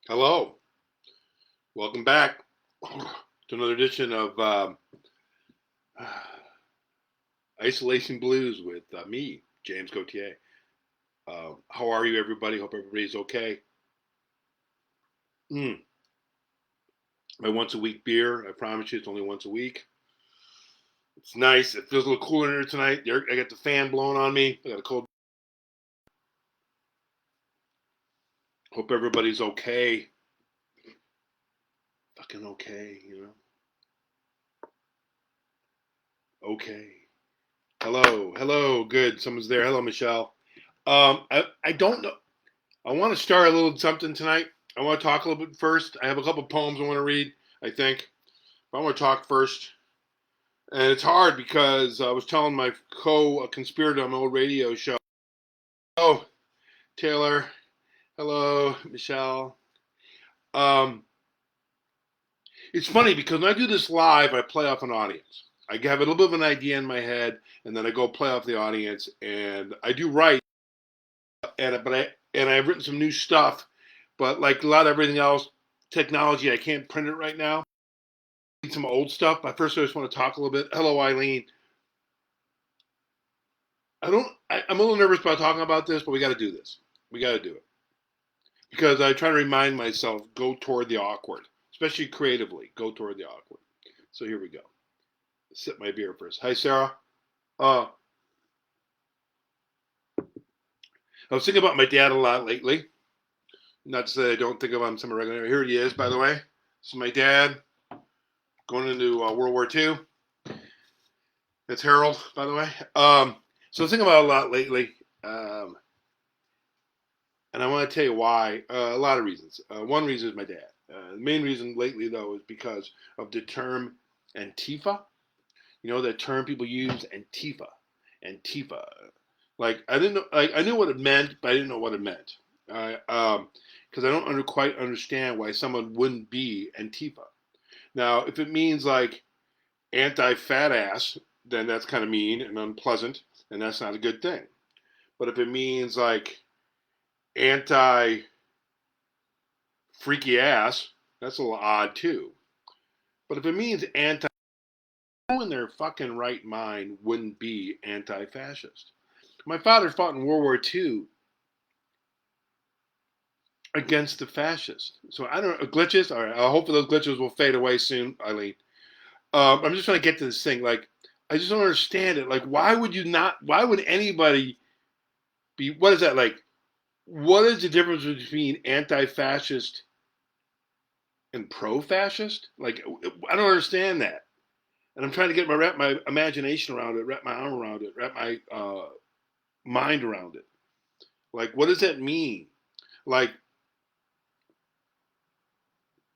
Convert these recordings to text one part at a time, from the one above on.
Hello, welcome back to another edition of Isolation Blues with me, James Gauthier. How are you, everybody? Hope everybody's okay. Mm, my once a week beer. I promise you, it's only once a week. It's nice. It feels a little cooler in here tonight. I got the fan blowing on me. I got a cold. Hope everybody's okay. Fucking okay, Okay. Hello. Good. Someone's there. Hello, Michelle. I don't know. I want to start a little something tonight. I want to talk a little bit first. I have a couple poems I want to read, I think. But I want to talk first. And it's hard because I was telling my co-conspirator on my old radio show. Oh, Taylor. Hello, Michelle. Um, it's funny because when I do this live, I play off an audience. I have a little bit of an idea in my head, and then I go play off the audience, and I do write, and I've written some new stuff, but like a lot of everything else, technology, I can't print it right now. Some old stuff. But first, I just want to talk a little bit. Hello, Eileen. I'm a little nervous about talking about this, but we got to do this. We got to do it because I try to remind myself go toward the awkward, especially creatively. Go toward the awkward. So here we go. Sip my beer first. Hi, Sarah. Uh, I was thinking about my dad a lot lately. Not to say I don't think of him some regular. Here he is, by the way. This is my dad going into World War II. That's Harold, by the way. So I was thinking about it a lot lately. Um, and I want to tell you why. A lot of reasons. One reason is my dad. The main reason lately, though, is because of the term Antifa. You know that term people use, Antifa. Antifa. Like I didn't know. Like I knew what it meant, but I didn't know what it meant. Because I don't quite understand why someone wouldn't be Antifa. Now, if it means like anti-fat ass, then that's kind of mean and unpleasant, and that's not a good thing. But if it means like anti freaky ass, that's a little odd too. But if it means anti, who in their fucking right mind wouldn't be anti-fascist? My father fought in World War II against the fascists. So I don't know, glitches. All right, I hope those glitches will fade away soon, Eileen. I'm just trying to get to this thing. Like, I just don't understand it. Like, why would you not? Why would anybody be? What is that like? What is the difference between anti-fascist and pro-fascist? Like, I don't understand that. And I'm trying to wrap my imagination around it, wrap my arm around it, wrap my mind around it. Like, what does that mean? Like,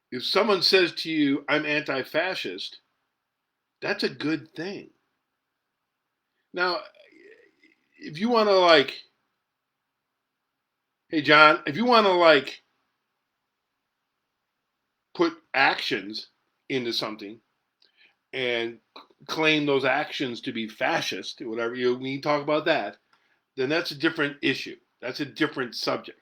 if someone says to you, "I'm anti-fascist," that's a good thing. Now, if you want to like, hey John, if you want to like put actions into something and claim those actions to be fascist, whatever you need to talk about that, then that's a different issue. That's a different subject.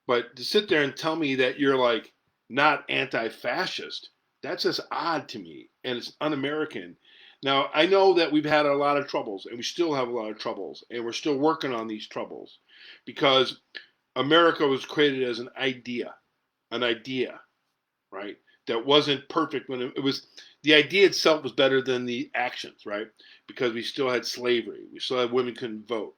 But to sit there and tell me that you're like not anti-fascist, that's just odd to me, and it's un-American. Now I know that we've had a lot of troubles, and we still have a lot of troubles, and we're still working on these troubles, because America was created as an idea, right? That wasn't perfect when it was. The idea itself was better than the actions, right? Because we still had slavery, we still had women couldn't vote.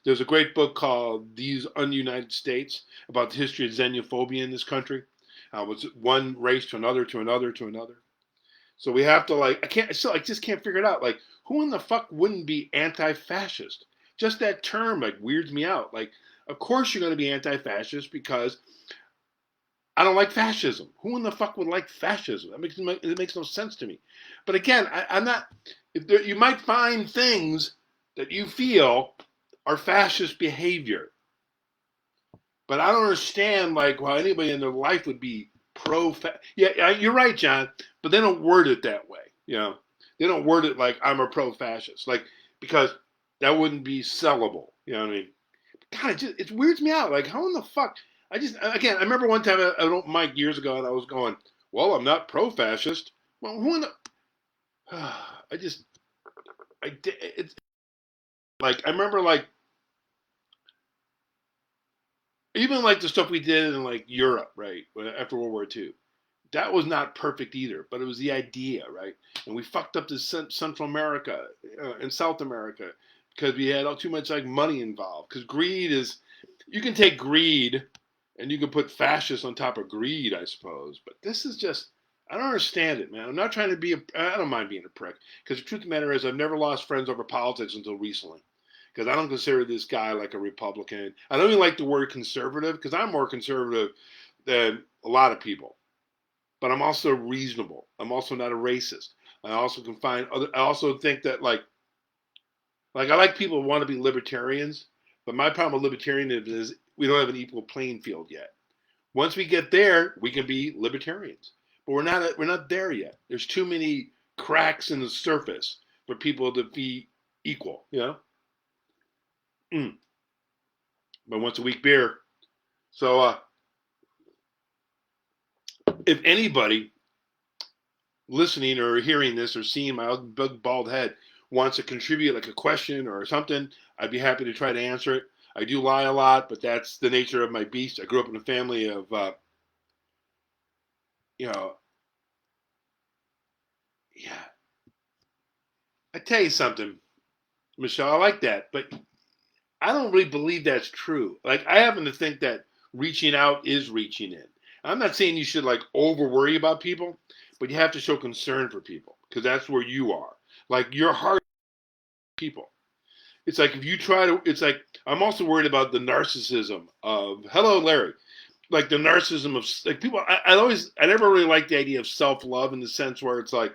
There's a great book called "These Ununited States" about the history of xenophobia in this country. Was one race to another to another to another. So we have to like. I just can't figure it out. Like, who in the fuck wouldn't be anti-fascist? Just that term like weirds me out. Like, of course you're going to be anti-fascist because I don't like fascism. Who in the fuck would like fascism? It makes no sense to me. But again, I'm not. You might find things that you feel are fascist behavior, but I don't understand like why anybody in their life would be pro. Yeah, you're right, John. But they don't word it that way. They don't word it like I'm a pro-fascist, like because that wouldn't be sellable. You know what I mean? God, it weirds me out. Like, how in the fuck? I remember one time I don't Mike years ago, and I was going, well, I'm not pro-fascist. Well, who in the, I just, it's like, I remember like, even like the stuff we did in like Europe, right, after World War II. That was not perfect either, but it was the idea, right? And we fucked up this Central America and South America because we had all too much like money involved. Because greed is, you can take greed and you can put fascist on top of greed, I suppose. But this is just, I don't understand it, man. I'm not trying to be I don't mind being a prick. Because the truth of the matter is, I've never lost friends over politics until recently. Because I don't consider this guy like a Republican. I don't even like the word conservative because I'm more conservative than a lot of people, but I'm also reasonable. I'm also not a racist. I also can find other. I also think that like I like people who want to be libertarians, but my problem with libertarianism is we don't have an equal playing field yet. Once we get there, we can be libertarians, but we're not there yet. There's too many cracks in the surface for people to be equal. You know. Mm. But once a week beer. So if anybody listening or hearing this or seeing my big bald head wants to contribute like a question or something, I'd be happy to try to answer it. I do lie a lot, but that's the nature of my beast. I grew up in a family of, you know, yeah. I tell you something, Michelle, I like that, but I don't really believe that's true. Like, I happen to think that reaching out is reaching in. I'm not saying you should like over worry about people, but you have to show concern for people because that's where you are. Like, your heart, people. It's like if you try to, it's like I'm also worried about the narcissism of hello, Larry. Like the narcissism of like people. I never really liked the idea of self love in the sense where it's like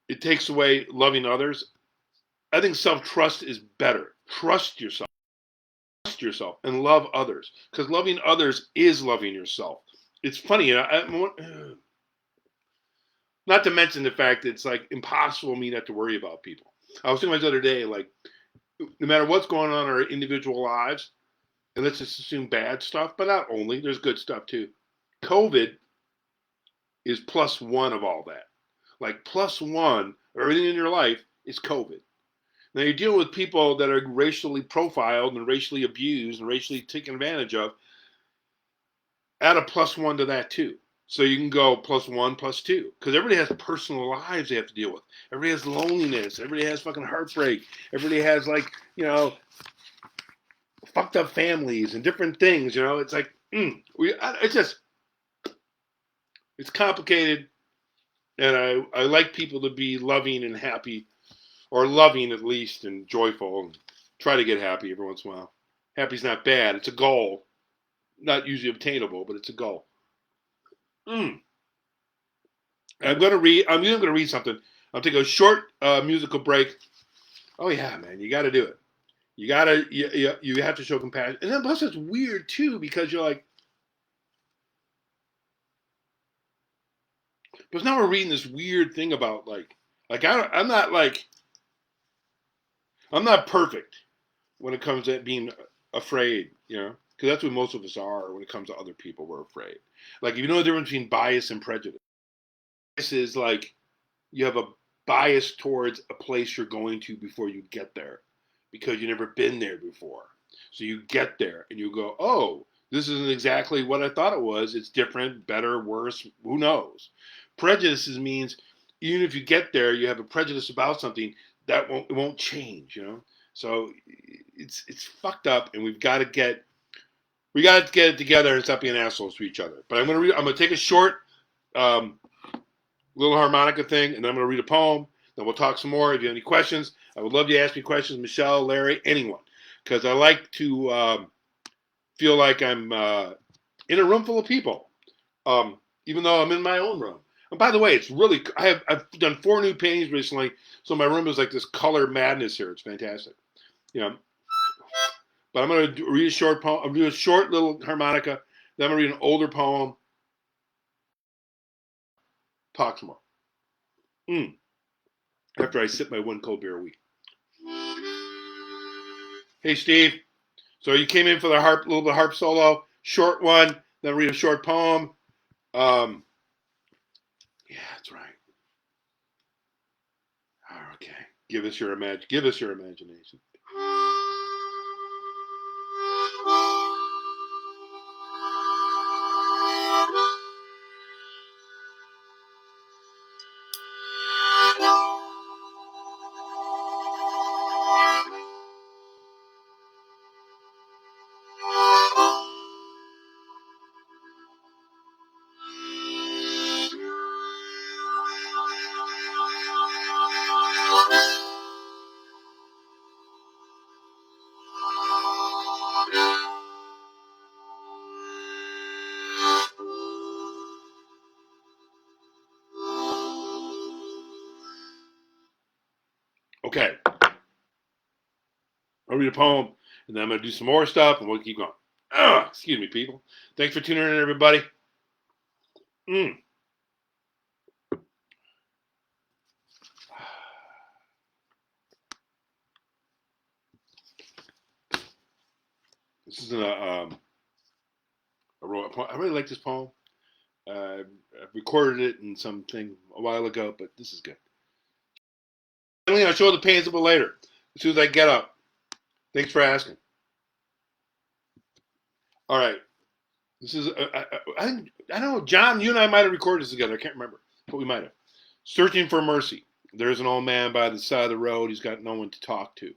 it takes away loving others. I think self trust is better. Trust yourself, and love others because loving others is loving yourself. It's funny, not to mention the fact that it's like impossible for me not to worry about people. I was thinking the other day, like no matter what's going on in our individual lives, and let's just assume bad stuff, but not only, there's good stuff too. COVID is plus one of all that. Like plus one, everything in your life is COVID. Now you deal with people that are racially profiled and racially abused and racially taken advantage of. Add a plus one to that too. So you can go plus one, plus two. Because everybody has personal lives they have to deal with. Everybody has loneliness. Everybody has fucking heartbreak. Everybody has like, fucked up families and different things. It's like, it's just, it's complicated, and I like people to be loving and happy, or loving at least, and joyful, and try to get happy every once in a while. Happy's not bad. It's a goal, not usually obtainable, but it's a goal. Mm. I'm gonna read. I'm gonna read something. I'll take a short musical break. Oh yeah, man, you got to do it. You have to show compassion, and then plus it's weird too because you're like, but now we're reading this weird thing about I'm not like I'm not perfect when it comes to being afraid, because that's what most of us are when it comes to other people. We're afraid. Like, if you know the difference between bias and prejudice. Bias is like you have a bias towards a place you're going to before you get there because you've never been there before. So you get there and you go, oh, this isn't exactly what I thought it was. It's different, better, worse, who knows? Prejudices means even if you get there, you have a prejudice about something that won't change, So it's fucked up, and we got to get it together and stop being assholes to each other. But I'm gonna take a short little harmonica thing, and then I'm gonna read a poem. Then we'll talk some more. If you have any questions, I would love you to ask me questions, Michelle, Larry, anyone, because I like to feel like I'm in a room full of people, even though I'm in my own room. And by the way, it's really I've done 4 new paintings recently, so my room is like this color madness here. It's fantastic, you know. But I'm going to read a short poem. I'm doing a short little harmonica. Then I'm going to read an older poem. Talk some more. After I sip my one cold beer a week. Hey, Steve. So you came in for the little bit harp solo. short one, then read a short poem. Yeah, that's right. Okay, give us your imagination. Okay, I'll read a poem, and then I'm going to do some more stuff, and we'll keep going. Excuse me, people. Thanks for tuning in, everybody. Mm. This is I wrote a poem. I really like this poem. I recorded it in something a while ago, but this is good. Finally, I'll show the pains a little later, as soon as I get up. Thanks for asking. All right. This is, I don't know, John, you and I might have recorded this together. I can't remember, but we might have. Searching for mercy. There's an old man by the side of the road. He's got no one to talk to.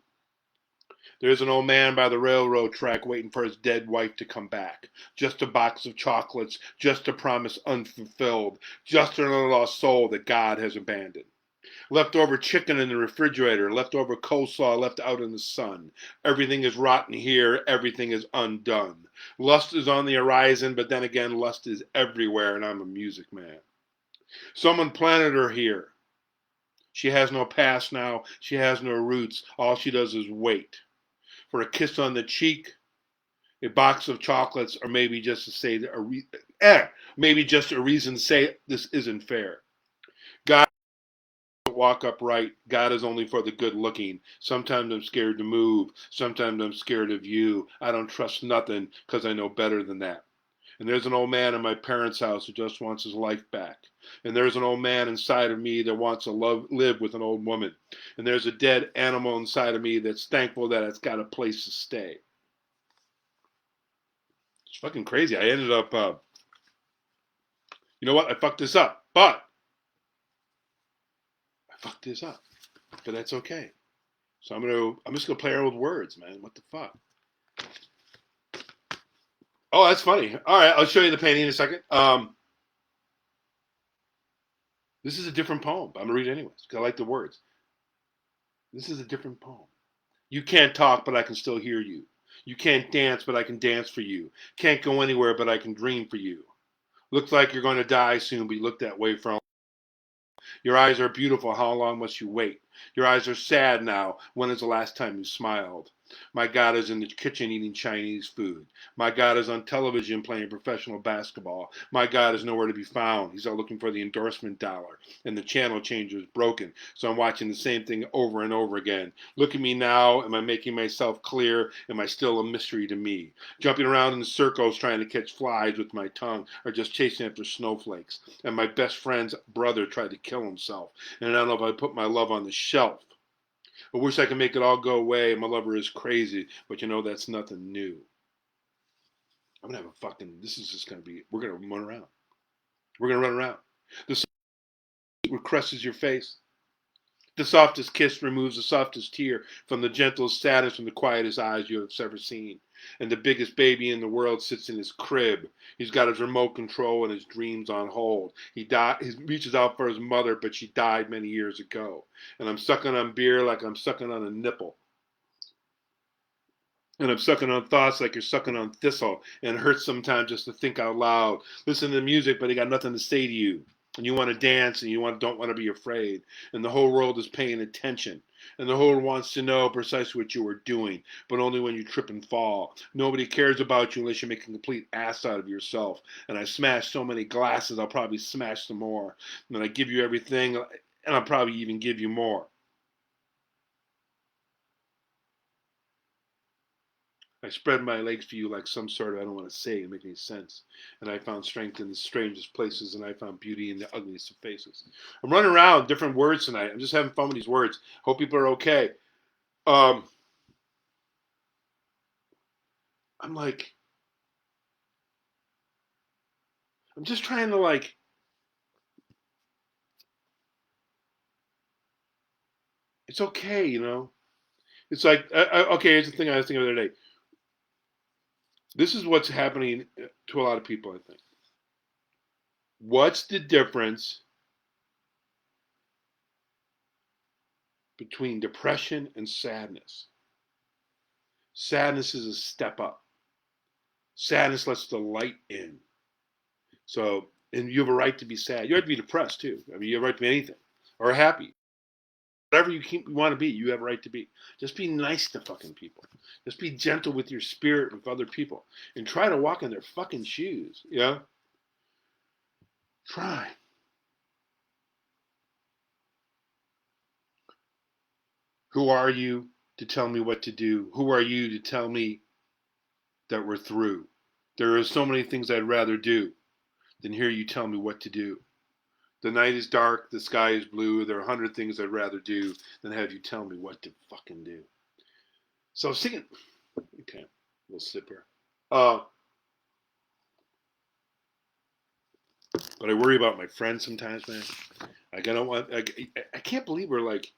There's an old man by the railroad track waiting for his dead wife to come back. Just a box of chocolates, just a promise unfulfilled, just another lost soul that God has abandoned. Leftover chicken in the refrigerator, leftover coleslaw left out in the sun. Everything is rotten here, everything is undone. Lust is on the horizon, but then again, lust is everywhere, and I'm a music man. Someone planted her here. She has no past now, she has no roots. All she does is wait for a kiss on the cheek, a box of chocolates, or maybe just to say maybe just a reason to say this isn't fair. God walk upright. God is only for the good looking. Sometimes I'm scared to move. Sometimes I'm scared of you. I don't trust nothing because I know better than that. And there's an old man in my parents' house who just wants his life back. And there's an old man inside of me that wants to live with an old woman. And there's a dead animal inside of me that's thankful that it's got a place to stay. It's fucking crazy. I ended up, you know what? I fucked this up. But I fucked this up. But that's okay. So I'm just gonna play around with words, man. What the fuck? Oh, that's funny. All right, I'll show you the painting in a second. This is a different poem. I'm gonna read it anyways because I like the words. This is a different poem. You can't talk, but I can still hear you. You can't dance, but I can dance for you. Can't go anywhere, but I can dream for you. Looks like you're going to die soon, but you look that way for a Your eyes are beautiful. How long must you wait? Your eyes are sad now. When is the last time you smiled? My God is in the kitchen eating Chinese food. My God is on television playing professional basketball. My God is nowhere to be found. He's out looking for the endorsement dollar, and the channel changer is broken. So I'm watching the same thing over and over again. Look at me now. Am I making myself clear? Am I still a mystery to me? Jumping around in circles trying to catch flies with my tongue, or just chasing after snowflakes. And my best friend's brother tried to kill himself. And I don't know if I put my love on the shelf. I wish I could make it all go away. My lover is crazy, but you know that's nothing new. I'm gonna have a fucking. This is just gonna be. We're gonna run around. We're gonna run around. The sweet caresses your face. The softest kiss removes the softest tear from the gentlest sadness from the quietest eyes you have ever seen. And the biggest baby in the world sits in his crib. He's got his remote control and his dreams on hold. He reaches out for his mother, but she died many years ago. And I'm sucking on beer like I'm sucking on a nipple. And I'm sucking on thoughts like you're sucking on thistle. And it hurts sometimes just to think out loud. Listen to the music, but he got nothing to say to you. And you want to dance and don't want to be afraid. And the whole world is paying attention. And the whole world wants to know precisely what you are doing, but only when you trip and fall. Nobody cares about you unless you make a complete ass out of yourself. And I smashed so many glasses, I'll probably smash some more. And I give you everything, and I'll probably even give you more. I spread my legs for you like some sort of, I don't want to say it make any sense. And I found strength in the strangest places, and I found beauty in the ugliest of faces. I'm running around different words tonight. I'm just having fun with these words. Hope people are okay. Um, I'm like, I'm just trying to like, it's okay, you know. It's like, okay, here's the thing I was thinking the other day. This is what's happening to a lot of people, I think. What's the difference between depression and sadness? Sadness is a step up. Sadness lets the light in. So, and you have a right to be sad. You have to be depressed too. I mean, you have a right to be anything or happy. Whatever you want to be, you have a right to be. Just be nice to fucking people. Just be gentle with your spirit with other people, and try to walk in their fucking shoes. You know, try. Who are you to tell me what to do? Who are you to tell me that we're through? There are so many things I'd rather do than hear you tell me what to do. The night is dark, the sky is blue. There are 100 things I'd rather do than have you tell me what to fucking do. So I was thinking, okay, we'll sip here. But I worry about my friends sometimes, man. Like I don't want. I can't believe we're like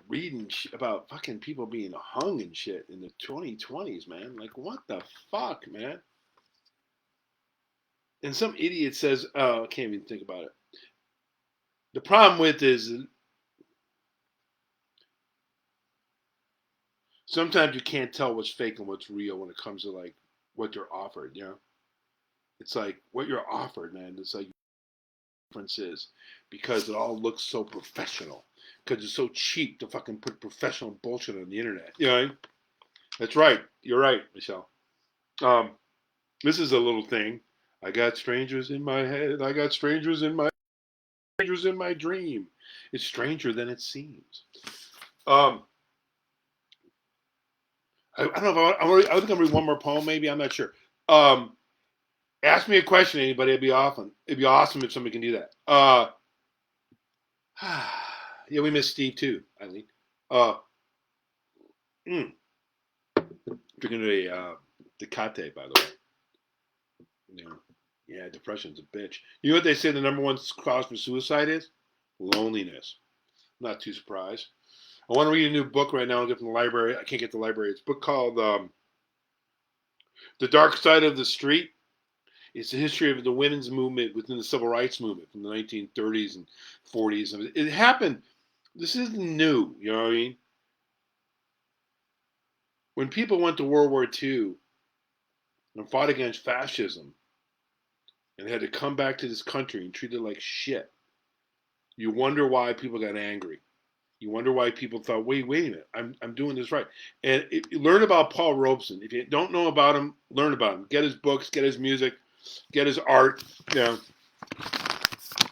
reading about fucking people being hung and shit in the 2020s, man. Like what the fuck, man? And some idiot says, "Oh, I can't even think about it." The problem with is sometimes you can't tell what's fake and what's real when it comes to like what you're offered. You know, it's like what you're offered, man. It's like difference is because it all looks so professional. Because it's so cheap to fucking put professional bullshit on the internet. You know, that's right. You're right, Michelle. Um, this is a little thing. I got strangers in my head. I got strangers in my dream. It's stranger than it seems. Um, I don't know if I think I'm read one more poem. Maybe I'm not sure. Um, ask me a question, anybody. It'd be awesome. It'd be awesome if somebody can do that. Yeah, we miss Steve too, Eileen. Uh, mm, drinking a Tecate, by the way. Yeah. Yeah, depression's a bitch. You know what they say the number one cause for suicide is? Loneliness. I'm not too surprised. I want to read a new book right now. I'll get from the library. I can't get the library. It's a book called The Dark Side of the Street. It's the history of the women's movement within the civil rights movement from the 1930s and 40s. It happened. This isn't new. You know what I mean? When people went to World War II and fought against fascism and had to come back to this country and treat it like shit, you wonder why people got angry. You wonder why people thought, wait a minute, I'm doing this right. And learn about Paul Robeson. If you don't know about him, learn about him. Get his books, get his music, get his art. You know,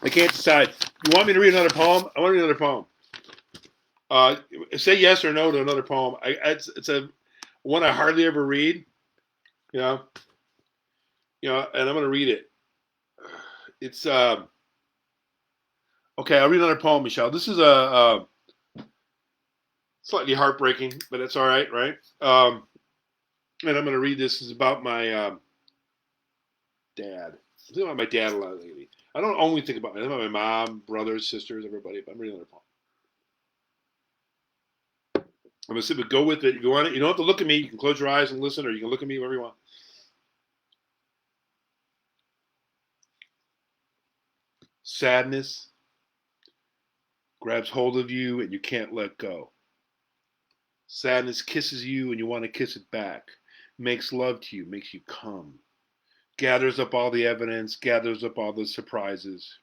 I can't decide. You want me to read another poem? I want to read another poem. Say yes or no to another poem. It's a one I hardly ever read. You know, and I'm going to read it. It's okay. I'll read another poem, Michelle. This is a slightly heartbreaking, but it's all right, right? And I'm going to read this. It's about my dad. I think about my dad a lot lately. I don't only think about my mom, brothers, sisters, everybody. But I'm reading another poem. I'm going to sit, but go with it. If you want it, you don't have to look at me. You can close your eyes and listen, or you can look at me wherever you want. Sadness grabs hold of you and you can't let go. Sadness kisses you and you want to kiss it back. Makes love to you, makes you come. Gathers up all the evidence, gathers up all the surprises.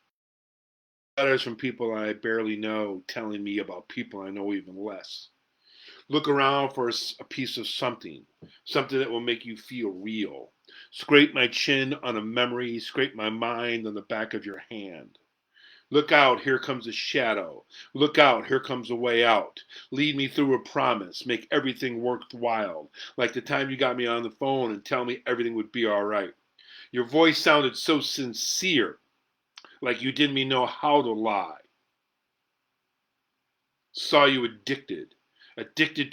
Letters from people I barely know telling me about people I know even less. Look around for a piece of something, something that will make you feel real. Scrape my chin on a memory, scrape my mind on the back of your hand. Look out, here comes a shadow. Look out, here comes a way out. Lead me through a promise. Make everything worthwhile. Like the time you got me on the phone and tell me everything would be all right. Your voice sounded so sincere, like you didn't even know how to lie. Saw you addicted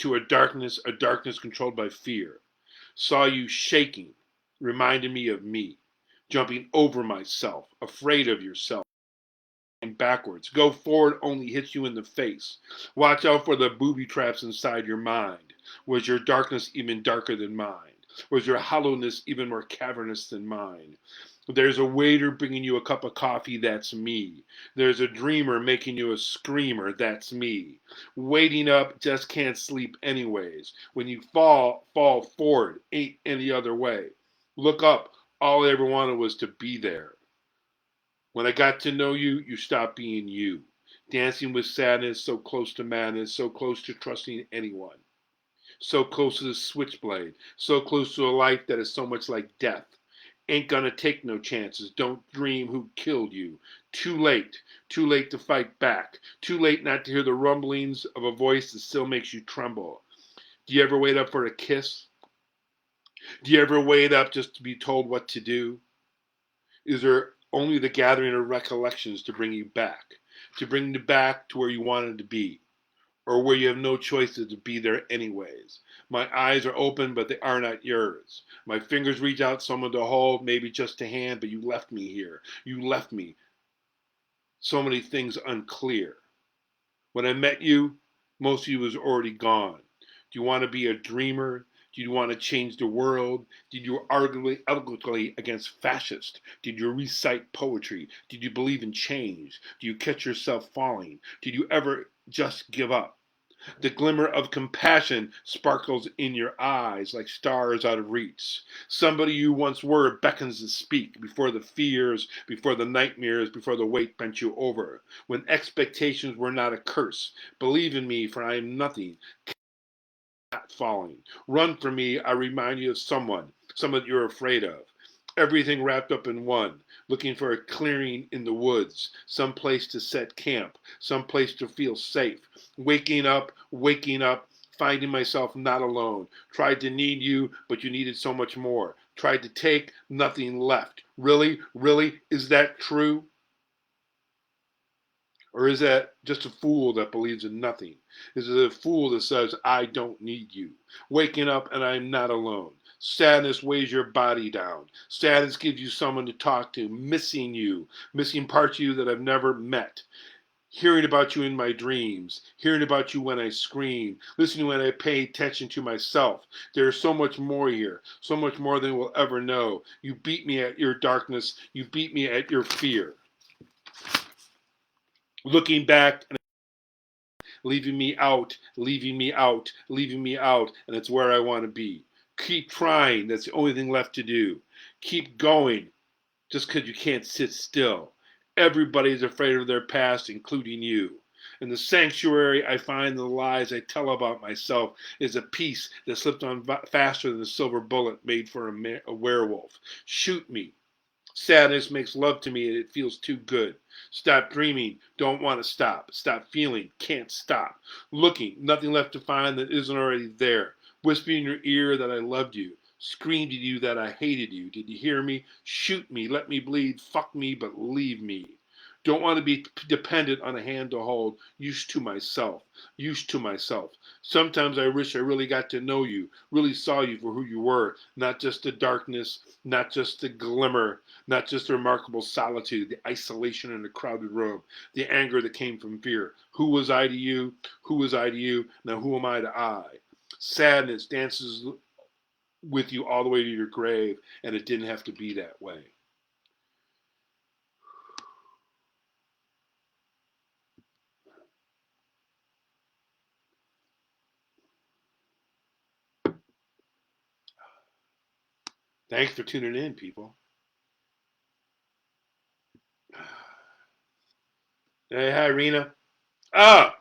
to a darkness controlled by fear. Saw you shaking, reminded me of me, jumping over myself, afraid of yourself. Backwards. Go forward only hits you in the face. Watch out for the booby traps inside your mind. Was your darkness even darker than mine? Was your hollowness even more cavernous than mine? There's a waiter bringing you a cup of coffee, that's me. There's a dreamer making you a screamer, that's me. Waiting up, just can't sleep anyways. When you fall forward, ain't any other way. Look up, all I ever wanted was to be there. When I got to know you, you stopped being you. Dancing with sadness, so close to madness, so close to trusting anyone. So close to the switchblade, so close to a life that is so much like death. Ain't gonna take no chances, don't dream who killed you. Too late to fight back. Too late not to hear the rumblings of a voice that still makes you tremble. Do you ever wait up for a kiss? Do you ever wait up just to be told what to do? Is there only the gathering of recollections to bring you back to where you wanted to be, or where you have no choices to be there anyways? My eyes are open, but they are not yours. My fingers reach out someone to hold, maybe just a hand, but you left me here. You left me. So many things unclear. When I met you, most of you was already gone. Do you want to be a dreamer? Did you want to change the world? Did you argue eloquently against fascists? Did you recite poetry? Did you believe in change? Do you catch yourself falling? Did you ever just give up? The glimmer of compassion sparkles in your eyes like stars out of reach. Somebody you once were beckons to speak before the fears, before the nightmares, before the weight bent you over. When expectations were not a curse. Believe in me, for I am nothing. Not falling. Run from me, I remind you of someone you're afraid of. Everything wrapped up in one, looking for a clearing in the woods, some place to set camp, some place to feel safe. Waking up, finding myself not alone. Tried to need you, but you needed so much more. Tried to take, nothing left. Really? Really? Is that true? Or is that just a fool that believes in nothing? Is it a fool that says, I don't need you? Waking up and I'm not alone. Sadness weighs your body down. Sadness gives you someone to talk to. Missing you. Missing parts of you that I've never met. Hearing about you in my dreams. Hearing about you when I scream. Listening when I pay attention to myself. There's so much more here. So much more than we'll ever know. You beat me at your darkness. You beat me at your fear. Looking back, leaving me out, leaving me out, leaving me out, and it's where I want to be. Keep trying, that's the only thing left to do. Keep going, just because you can't sit still. Everybody is afraid of their past, including you. In the sanctuary, I find the lies I tell about myself is a piece that slipped on faster than a silver bullet made for a werewolf. Shoot me. Sadness makes love to me and it feels too good. Stop dreaming, don't want to stop. Stop feeling, can't stop. Looking, nothing left to find that isn't already there. Whispering in your ear that I loved you. Screamed at you that I hated you. Did you hear me? Shoot me, let me bleed, fuck me, but leave me. Don't want to be dependent on a hand to hold. Used to myself. Used to myself. Sometimes I wish I really got to know you, really saw you for who you were, not just the darkness, not just the glimmer, not just the remarkable solitude, the isolation in a crowded room, the anger that came from fear. Who was I to you? Who was I to you? Now who am I to I? Sadness dances with you all the way to your grave, and it didn't have to be that way. Thanks for tuning in, people. Hey, hi, Rena. Ah,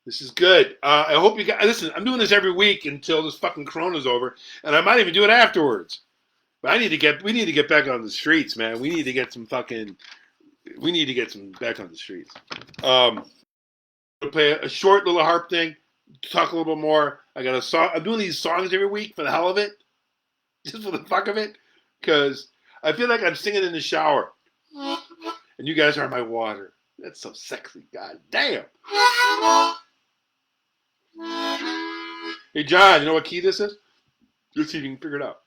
this is good. I hope you guys listen. I'm doing this every week until this fucking Corona's over, and I might even do it afterwards. But we need to get back on the streets, man. We need to get some fucking We need to get some back on the streets. I'll play a short little harp thing. Talk a little bit more. I got a song. I'm doing these songs every week for the hell of it, just for the fuck of it, because I feel like I'm singing in the shower, and you guys are my water. That's so sexy. God damn. Hey, John, you know what key this is? Just see if you can figure it out.